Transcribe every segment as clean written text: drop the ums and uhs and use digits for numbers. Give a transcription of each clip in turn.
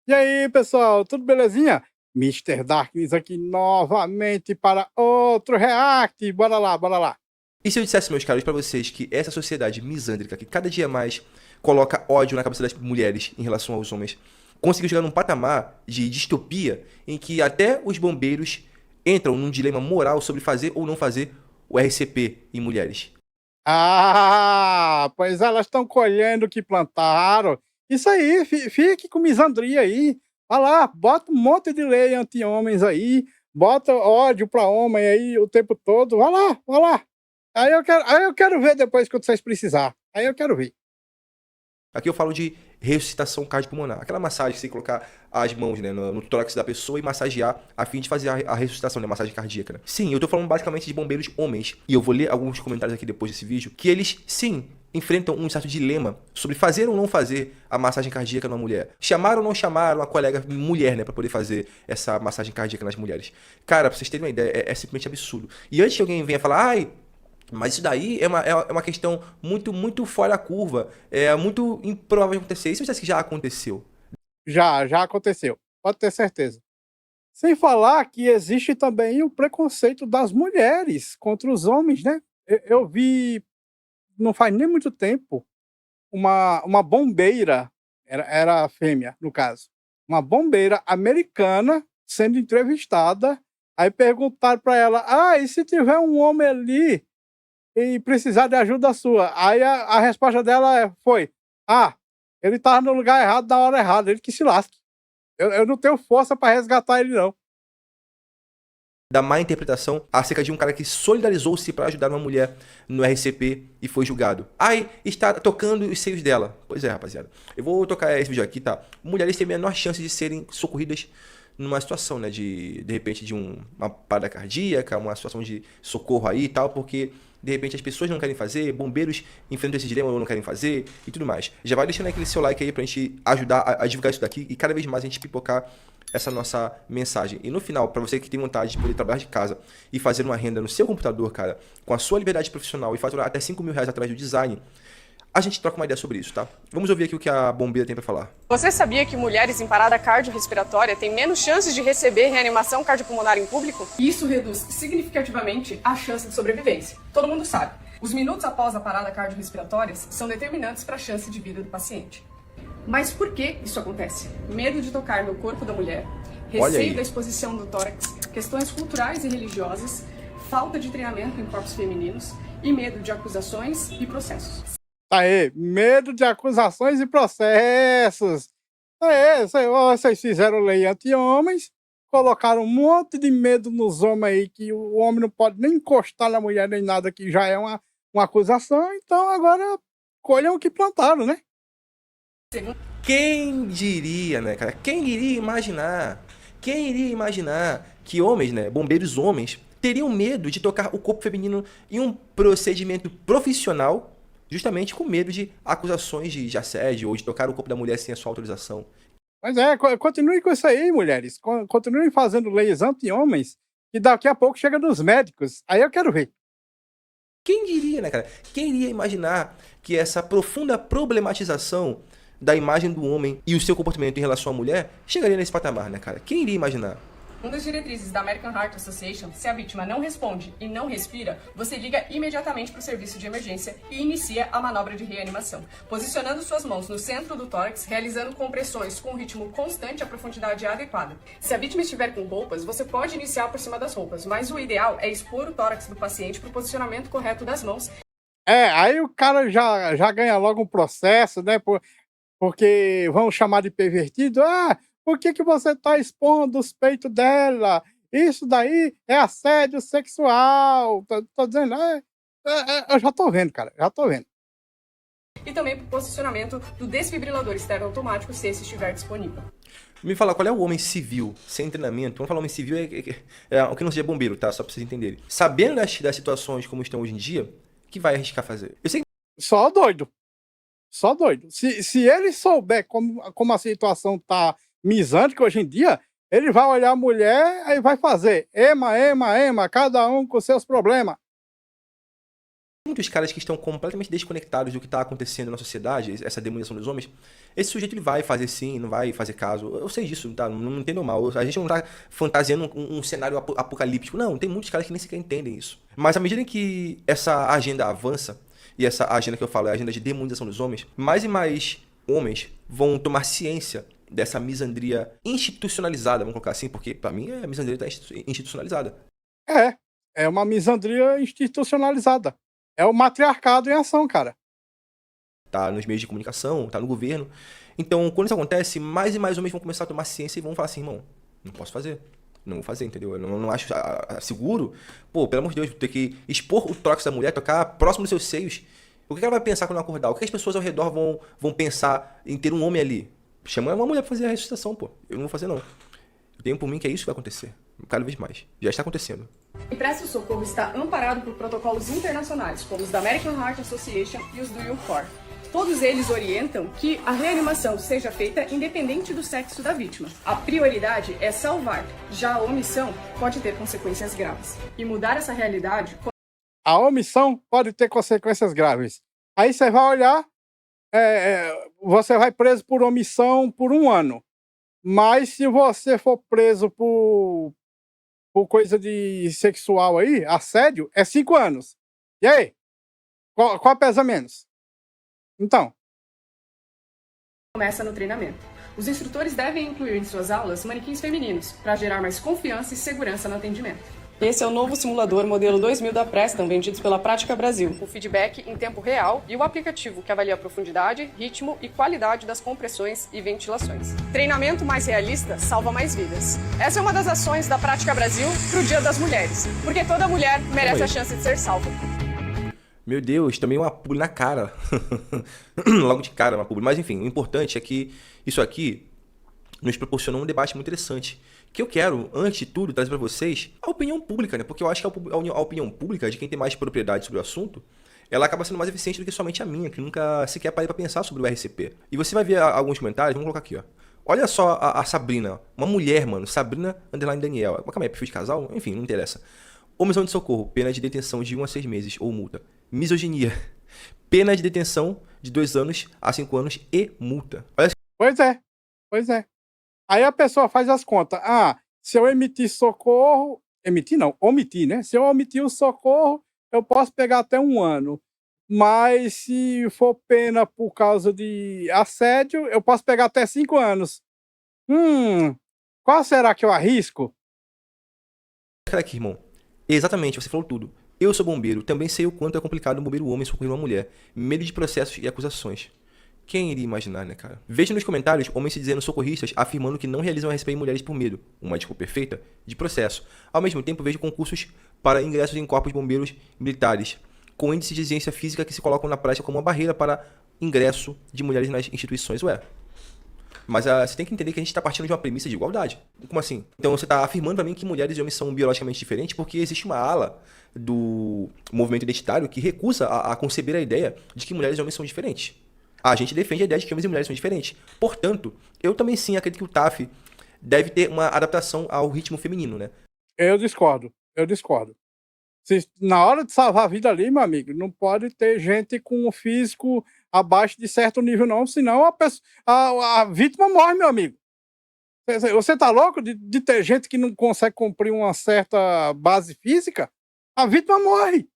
E aí, pessoal, tudo belezinha? Mister Darkness aqui novamente para outro react. Bora lá, bora lá. E se eu dissesse, meus caros, pra vocês que essa sociedade misândrica, que cada dia mais coloca ódio na cabeça das mulheres em relação aos homens, conseguiu chegar num patamar de distopia em que até os bombeiros entram num dilema moral sobre fazer ou não fazer o RCP em mulheres. Ah, pois elas estão colhendo o que plantaram. Isso aí, fique com misandria aí. Vai lá, bota um monte de lei anti-homens aí, bota ódio pra homem aí o tempo todo. Vai lá, vai lá. Aí eu quero ver depois que vocês precisar. Aí eu quero ver. Aqui eu falo de ressuscitação cardiopulmonar. Aquela massagem que você colocar as mãos, né, no tórax da pessoa e massagear a fim de fazer a ressuscitação, né, massagem cardíaca. Né? Sim, eu tô falando basicamente de bombeiros homens. E eu vou ler alguns comentários aqui depois desse vídeo que eles, sim, enfrentam um certo dilema sobre fazer ou não fazer a massagem cardíaca numa mulher. Chamar ou não chamar uma colega mulher, né, pra poder fazer essa massagem cardíaca nas mulheres. Cara, pra vocês terem uma ideia, é simplesmente absurdo. E antes que alguém venha falar, ai, mas isso daí é uma questão muito fora da curva. É muito improvável de acontecer. E se eu dissesse que já aconteceu? Já aconteceu. Pode ter certeza. Sem falar que existe também o preconceito das mulheres contra os homens, né? Eu vi, não faz nem muito tempo, uma bombeira, era fêmea, no caso, uma bombeira americana sendo entrevistada, aí perguntaram para ela: "Ah, e se tiver um homem ali e precisar de ajuda sua?" Aí a resposta dela foi: "Ah, ele estava no lugar errado na hora errada, ele que se lasque. Eu não tenho força para resgatar ele não." Da má interpretação acerca de um cara que solidarizou-se para ajudar uma mulher no RCP e foi julgado. Ai, está tocando os seios dela. Pois é, rapaziada. Eu vou tocar esse vídeo aqui, tá? Mulheres têm a menor chance de serem socorridas numa situação, né? De repente, de uma parada cardíaca, uma situação de socorro aí e tal, porque de repente as pessoas não querem fazer, bombeiros enfrentam esse dilema ou não querem fazer e tudo mais. Já vai deixando aquele seu like aí pra gente ajudar a divulgar isso daqui e cada vez mais a gente pipocar essa nossa mensagem. E no final, para você que tem vontade de poder trabalhar de casa e fazer uma renda no seu computador, cara, com a sua liberdade profissional e faturar até 5 mil reais através do design, a gente troca uma ideia sobre isso, tá? Vamos ouvir aqui o que a bombeira tem para falar. Você sabia que mulheres em parada cardiorrespiratória têm menos chances de receber reanimação cardiopulmonar em público? Isso reduz significativamente a chance de sobrevivência. Todo mundo sabe. Os minutos após a parada cardiorrespiratória são determinantes para a chance de vida do paciente. Mas por que isso acontece? Medo de tocar no corpo da mulher, receio da exposição do tórax, questões culturais e religiosas, falta de treinamento em corpos femininos e medo de acusações e processos. Aí, medo de acusações e processos. Vocês fizeram lei anti-homens, colocaram um monte de medo nos homens aí, que o homem não pode nem encostar na mulher nem nada, que já é uma acusação, então agora colham o que plantaram, né? Quem diria, né, cara? Quem iria imaginar? Quem iria imaginar que homens, né, bombeiros homens, teriam medo de tocar o corpo feminino em um procedimento profissional, justamente com medo de acusações de assédio ou de tocar o corpo da mulher sem a sua autorização? Mas continue com isso aí, mulheres. Continuem fazendo leis anti-homens, que daqui a pouco chega nos médicos. Aí eu quero ver. Quem diria, né, cara? Quem iria imaginar que essa profunda problematização da imagem do homem e o seu comportamento em relação à mulher chegaria nesse patamar, né, cara? Quem iria imaginar? Uma das diretrizes da American Heart Association, se a vítima não responde e não respira, você liga imediatamente para o serviço de emergência e inicia a manobra de reanimação, posicionando suas mãos no centro do tórax, realizando compressões com um ritmo constante e a profundidade adequada. Se a vítima estiver com roupas, você pode iniciar por cima das roupas, mas o ideal é expor o tórax do paciente para o posicionamento correto das mãos. Aí o cara já ganha logo um processo, né? Porque vão chamar de pervertido. Ah, por que você está expondo os peitos dela? Isso daí é assédio sexual. Tô dizendo, eu já tô vendo, cara, já tô vendo. E também para o posicionamento do desfibrilador externo automático, se esse estiver disponível. Me fala, qual é o homem civil, sem treinamento? Vamos falar homem civil é o que não seja bombeiro, tá? Só pra vocês entenderem. Sabendo das situações como estão hoje em dia, que vai arriscar fazer? Eu sei que Só doido. Só doido. Se ele souber como a situação tá misândrica hoje em dia, ele vai olhar a mulher e vai fazer ema, ema, ema, cada um com seus problemas. muitos caras que estão completamente desconectados do que está acontecendo na sociedade, essa demonização dos homens, esse sujeito ele vai fazer sim, não vai fazer caso. Eu sei disso, tá? Não entendo mal. A gente não tá fantasiando um cenário apocalíptico. Não, tem muitos caras que nem sequer entendem isso. Mas à medida que essa agenda avança, e essa agenda que eu falo é a agenda de demonização dos homens, mais e mais homens vão tomar ciência dessa misandria institucionalizada, vamos colocar assim, porque pra mim a misandria tá institucionalizada. É uma misandria institucionalizada. É o matriarcado em ação, cara. Tá nos meios de comunicação, tá no governo. Então, quando isso acontece, mais e mais homens vão começar a tomar ciência e vão falar assim, irmão, não posso fazer. Não vou fazer, entendeu? Eu não acho seguro. Pô, pelo amor de Deus, ter que expor o tórax da mulher, tocar próximo dos seus seios. O que ela vai pensar quando acordar? O que as pessoas ao redor vão pensar em ter um homem ali? Chama uma mulher pra fazer a ressuscitação, pô. Eu não vou fazer, não. Eu tenho por mim que é isso que vai acontecer. Cada vez mais. Já está acontecendo. E presta socorro está amparado por protocolos internacionais, como os da American Heart Association e os do UCOR. Todos eles orientam que a reanimação seja feita independente do sexo da vítima. A prioridade é salvar, já a omissão pode ter consequências graves. E mudar essa realidade... A omissão pode ter consequências graves. Aí você vai olhar, você vai preso por omissão por 1 ano. Mas se você for preso por coisa de sexual aí, assédio, é 5 anos. E aí? Qual pesa menos? Então. Começa no treinamento. Os instrutores devem incluir em suas aulas manequins femininos, para gerar mais confiança e segurança no atendimento. Esse é o novo simulador modelo 2000 da Preston, vendidos pela Prática Brasil. O feedback em tempo real e o aplicativo que avalia a profundidade, ritmo e qualidade das compressões e ventilações. Treinamento mais realista salva mais vidas. Essa é uma das ações da Prática Brasil pro Dia das Mulheres, porque toda mulher merece a chance de ser salva. Meu Deus, também uma publi na cara. Logo de cara uma publi. Mas enfim, o importante é que isso aqui nos proporcionou um debate muito interessante. Que eu quero, antes de tudo, trazer para vocês a opinião pública, né? Porque eu acho que a opinião pública, de quem tem mais propriedade sobre o assunto, ela acaba sendo mais eficiente do que somente a minha, que nunca sequer parei para pensar sobre o RCP. E você vai ver alguns comentários, vamos colocar aqui, ó. Olha só a Sabrina, uma mulher, mano, Sabrina _ Daniel. Calma aí, perfil de casal? Enfim, não interessa. Omissão de socorro, pena de detenção de 1 a 6 meses ou multa. Misoginia, pena de detenção de 2 anos a 5 anos e multa. Olha. Pois é. Aí a pessoa faz as contas. Se eu emitir socorro... Omitir, né? Se eu omitir o socorro, eu posso pegar até 1 ano. Mas se for pena por causa de assédio, eu posso pegar até 5 anos. Qual será que eu arrisco? Cara aqui, irmão. Exatamente, você falou tudo. Eu sou bombeiro, também sei o quanto é complicado um bombeiro homem socorrer uma mulher. Medo de processos e acusações. Quem iria imaginar, né, cara? Veja nos comentários homens se dizendo socorristas afirmando que não realizam RCP em mulheres por medo, uma desculpa perfeita, de processo. Ao mesmo tempo, vejo concursos para ingressos em corpos de bombeiros militares, com índices de exigência física que se colocam na prática como uma barreira para ingresso de mulheres nas instituições. Mas você tem que entender que a gente está partindo de uma premissa de igualdade. Como assim? Então você está afirmando para mim que mulheres e homens são biologicamente diferentes porque existe uma ala do movimento identitário que recusa a conceber a ideia de que mulheres e homens são diferentes. A gente defende a ideia de que homens e mulheres são diferentes. Portanto, eu também sim acredito que o TAF deve ter uma adaptação ao ritmo feminino, né? Eu discordo. Na hora de salvar a vida ali, meu amigo, não pode ter gente com o físico abaixo de certo nível, não. Senão a vítima morre, meu amigo. Você tá louco de ter gente que não consegue cumprir uma certa base física? A vítima morre.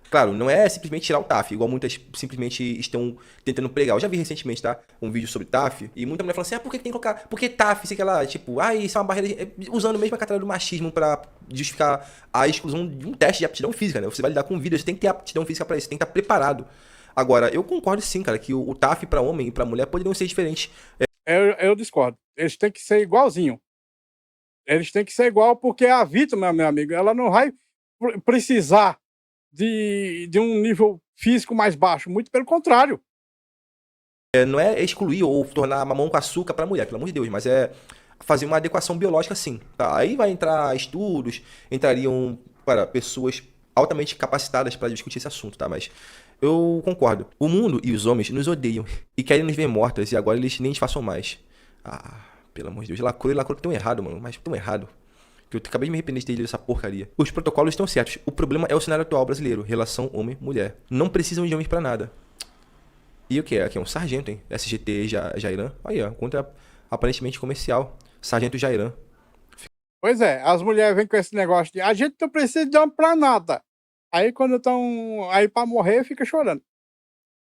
Claro, não é simplesmente tirar o TAF, igual muitas simplesmente estão tentando pregar. Eu já vi recentemente, tá? Um vídeo sobre TAF, e muita mulher falando assim, por que tem que colocar? Porque TAF, sei que ela, tipo, isso é uma barreira, usando mesmo a categoria do machismo pra justificar a exclusão de um teste de aptidão física, né? Você vai lidar com vida, você tem que ter aptidão física pra isso, você tem que estar preparado. Agora, eu concordo sim, cara, que o TAF pra homem e pra mulher poderiam ser diferentes. Eu discordo. Eles têm que ser igualzinho. Eles têm que ser igual, porque a vítima, meu amigo, ela não vai precisar de um nível físico mais baixo, muito pelo contrário. Não é excluir ou tornar mamão com açúcar para mulher, pelo amor de Deus, mas é fazer uma adequação biológica sim. Tá? Aí vai entrar estudos, entrariam para pessoas altamente capacitadas para discutir esse assunto, tá? Mas eu concordo. O mundo e os homens nos odeiam e querem nos ver mortas e agora eles nem nos façam mais. Pelo amor de Deus, lacrou estão errado, mano, mas tão errado. Que eu acabei de me arrepender de ter lido essa porcaria. Os protocolos estão certos. O problema é o cenário atual brasileiro. Relação homem-mulher. Não precisam de homens pra nada. E o que é? Aqui é um sargento, hein? SGT Jairan. Aí, ó. Contra aparentemente comercial. Sargento Jairan. Pois é, as mulheres vêm com esse negócio de a gente não precisa de homem pra nada. Aí quando estão aí pra morrer, fica chorando.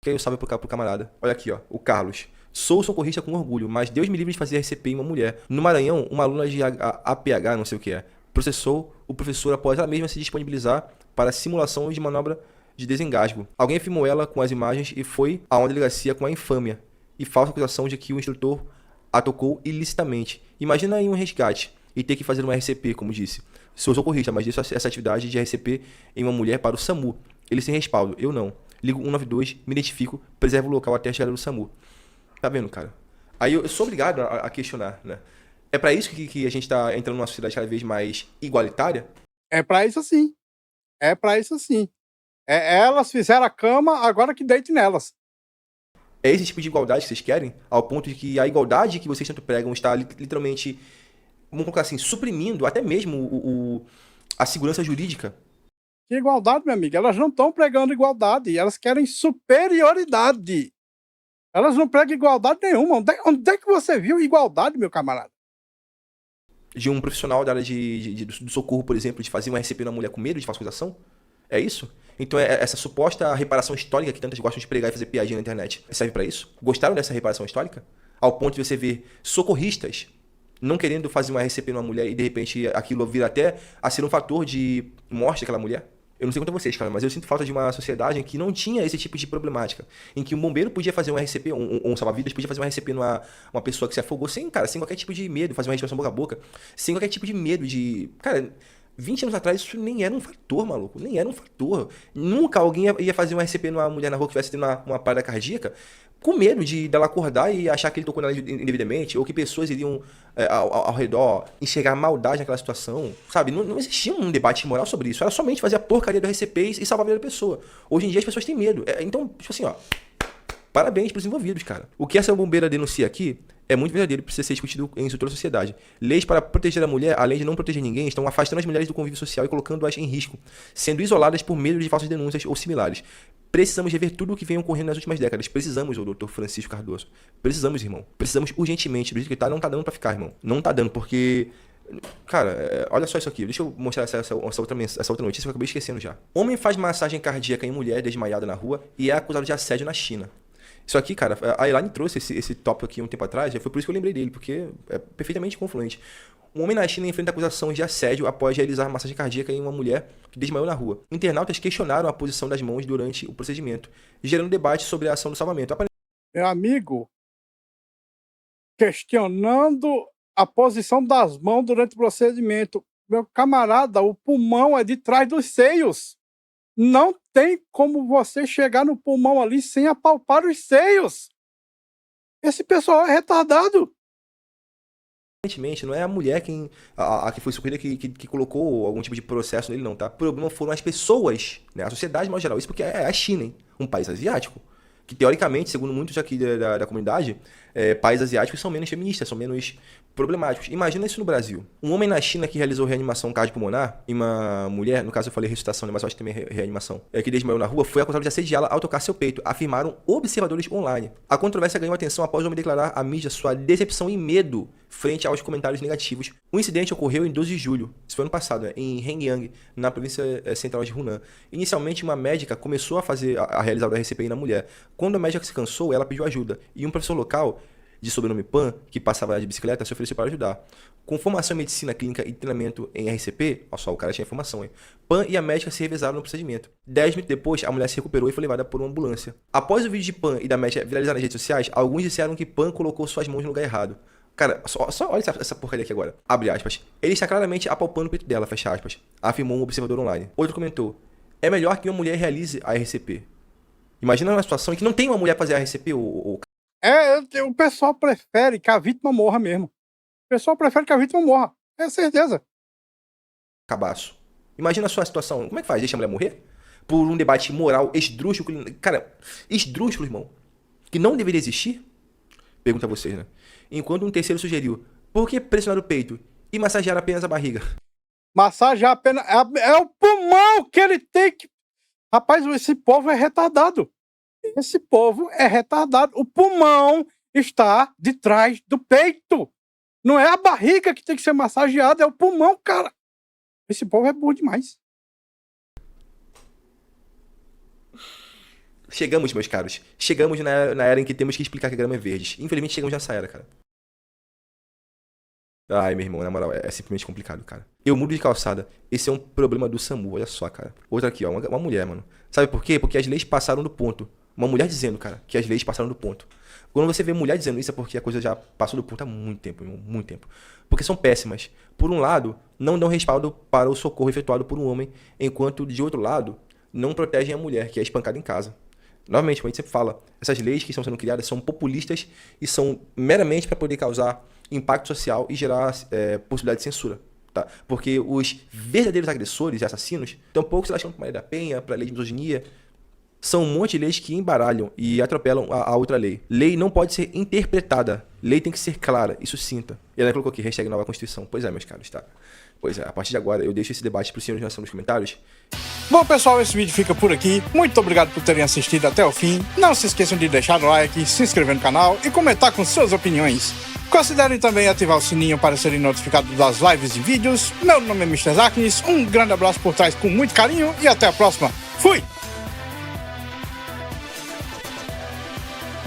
Que aí eu salve pro camarada. Olha aqui, ó. O Carlos. Sou socorrista com orgulho, mas Deus me livre de fazer RCP em uma mulher. No Maranhão, uma aluna de APH, não sei o que é, processou o professor após ela mesma se disponibilizar para simulação de manobra de desengasgo. Alguém filmou ela com as imagens e foi a uma delegacia com a infâmia e falsa acusação de que o instrutor a tocou ilicitamente. Imagina aí um resgate e ter que fazer uma RCP, como disse. Sou socorrista, mas disse essa atividade de RCP em uma mulher para o SAMU. Ele sem respaldo, eu não. Ligo 192, me identifico, preservo o local até a chegada do SAMU. Tá vendo, cara? Aí eu sou obrigado a questionar, né? É pra isso que a gente tá entrando numa sociedade cada vez mais igualitária? É pra isso sim. É pra isso sim. Elas fizeram a cama, agora que deite nelas. É esse tipo de igualdade que vocês querem? Ao ponto de que a igualdade que vocês tanto pregam está literalmente, vamos colocar assim, suprimindo até mesmo a segurança jurídica? Que igualdade, meu amigo? Elas não estão pregando igualdade, elas querem superioridade. Elas não pregam igualdade nenhuma. Onde é que você viu igualdade, meu camarada? De um profissional da área do socorro, por exemplo, de fazer um RCP na mulher com medo de falsa acusação? É isso? Então essa suposta reparação histórica que tantas gostam de pregar e fazer piadinha na internet, serve pra isso? Gostaram dessa reparação histórica? Ao ponto de você ver socorristas não querendo fazer uma RCP numa mulher e de repente aquilo vira até a ser um fator de morte daquela mulher? Eu não sei quanto a vocês, cara, mas eu sinto falta de uma sociedade em que não tinha esse tipo de problemática. Em que um bombeiro podia fazer um RCP, um salva-vidas podia fazer um RCP numa uma pessoa que se afogou sem qualquer tipo de medo, fazer uma respiração boca a boca, sem qualquer tipo de medo de... Cara, 20 anos atrás isso nem era um fator, maluco. Nem era um fator. Nunca alguém ia fazer um RCP numa mulher na rua que tivesse tendo uma parada cardíaca com medo dela acordar e achar que ele tocou nela indevidamente, ou que pessoas iriam ao redor enxergar maldade naquela situação, sabe? Não existia um debate moral sobre isso. Era somente fazer a porcaria do RCP e salvar a vida da pessoa. Hoje em dia as pessoas têm medo. Então, tipo assim, ó, parabéns pros envolvidos, cara. O que essa bombeira denuncia aqui é muito verdadeiro e precisa ser discutido em toda a sociedade. Leis para proteger a mulher, além de não proteger ninguém, estão afastando as mulheres do convívio social e colocando-as em risco, sendo isoladas por medo de falsas denúncias ou similares. Precisamos rever tudo o que vem ocorrendo nas últimas décadas. Precisamos, ô doutor Francisco Cardoso. Precisamos, irmão. Precisamos urgentemente. Do jeito que tá, não tá dando pra ficar, irmão. Não tá dando, porque... Cara, olha só isso aqui. Deixa eu mostrar essa outra notícia que eu acabei esquecendo já. Homem faz massagem cardíaca em mulher desmaiada na rua e é acusado de assédio na China. Isso aqui, cara, a Elaine trouxe esse tópico aqui um tempo atrás, foi por isso que eu lembrei dele, porque é perfeitamente confluente. Um homem na China enfrenta acusações de assédio após realizar massagem cardíaca em uma mulher que desmaiou na rua. Internautas questionaram a posição das mãos durante o procedimento, gerando debate sobre a ação do salvamento. Meu amigo, questionando a posição das mãos durante o procedimento. Meu camarada, o pulmão é de trás dos seios. Não tem como você chegar no pulmão ali sem apalpar os seios. Esse pessoal é retardado. Aparentemente, não é a mulher a que foi socorrida que colocou algum tipo de processo nele, não, tá? O problema foram as pessoas, né? A sociedade, no geral. Isso porque é a China, hein? Um país asiático. Que, teoricamente, segundo muitos aqui da comunidade, países asiáticos são menos feministas, são menos problemáticos. Imagina isso no Brasil. Um homem na China que realizou reanimação cardiopulmonar e uma mulher, no caso eu falei ressuscitação, mas eu acho que também é reanimação, que desmaiou na rua, foi acusado de assediá-la ao tocar seu peito, afirmaram observadores online. A controvérsia ganhou atenção após o homem declarar à mídia sua decepção e medo frente aos comentários negativos. O incidente ocorreu em 12 de julho, isso foi ano passado, em Hengyang, na província central de Hunan. Inicialmente, uma médica começou a realizar o RCPI na mulher. Quando a médica se cansou, ela pediu ajuda, e um professor local, de sobrenome Pan, que passava de bicicleta, se ofereceu para ajudar. Com formação em medicina clínica e treinamento em RCP, olha só, o cara tinha informação, hein? Pan e a médica se revezaram no procedimento. 10 minutos depois, a mulher se recuperou e foi levada por uma ambulância. Após o vídeo de Pan e da médica viralizar nas redes sociais, alguns disseram que Pan colocou suas mãos no lugar errado. Cara, só olha essa porcaria aqui agora. Abre aspas. Ele está claramente apalpando o peito dela, fecha aspas. Afirmou um observador online. Outro comentou. É melhor que uma mulher realize a RCP. Imagina uma situação em que não tem uma mulher fazer a RCP, O pessoal prefere que a vítima morra mesmo. O pessoal prefere que a vítima morra. É certeza. Cabaço. Imagina a sua situação. Como é que faz? Deixa a mulher morrer? Por um debate moral esdrúxulo. Cara, esdrúxulo, irmão. Que não deveria existir? Pergunta a vocês, né? Enquanto um terceiro sugeriu, por que pressionar o peito e massagear apenas a barriga? Massagear apenas... É o pulmão que ele tem que... Rapaz, esse povo é retardado. Esse povo é retardado. O pulmão está de trás do peito. Não é a barriga que tem que ser massageada, é o pulmão, cara. Esse povo é burro demais. Chegamos, meus caros. Chegamos na era em que temos que explicar que a grama é verde. Infelizmente, chegamos nessa era, cara. Ai, meu irmão, na moral, é simplesmente complicado, cara. Eu mudo de calçada. Esse é um problema do SAMU, olha só, cara. Outra aqui, ó, uma mulher, mano. Sabe por quê? Porque as leis passaram do ponto. Uma mulher dizendo, cara, que as leis passaram do ponto. Quando você vê mulher dizendo isso é porque a coisa já passou do ponto há muito tempo, irmão, muito tempo. Porque são péssimas. Por um lado, não dão respaldo para o socorro efetuado por um homem, enquanto, de outro lado, não protegem a mulher, que é espancada em casa. Novamente, como a gente sempre fala, essas leis que estão sendo criadas são populistas e são meramente para poder causar impacto social e gerar possibilidade de censura. Tá? Porque os verdadeiros agressores e assassinos, tampouco se lascam para a Maria da Penha, para a lei de misoginia. São um monte de leis que embaralham e atropelam a outra lei. Lei não pode ser interpretada. Lei tem que ser clara e sucinta. E ela colocou aqui, hashtag Nova Constituição. Pois é, meus caros, tá? Pois é, a partir de agora eu deixo esse debate para os senhores nos comentários. Bom, pessoal, esse vídeo fica por aqui. Muito obrigado por terem assistido até o fim. Não se esqueçam de deixar o like, se inscrever no canal e comentar com suas opiniões. Considerem também ativar o sininho para serem notificados das lives e vídeos. Meu nome é Mr. Zaknis, um grande abraço por trás com muito carinho e até a próxima. Fui!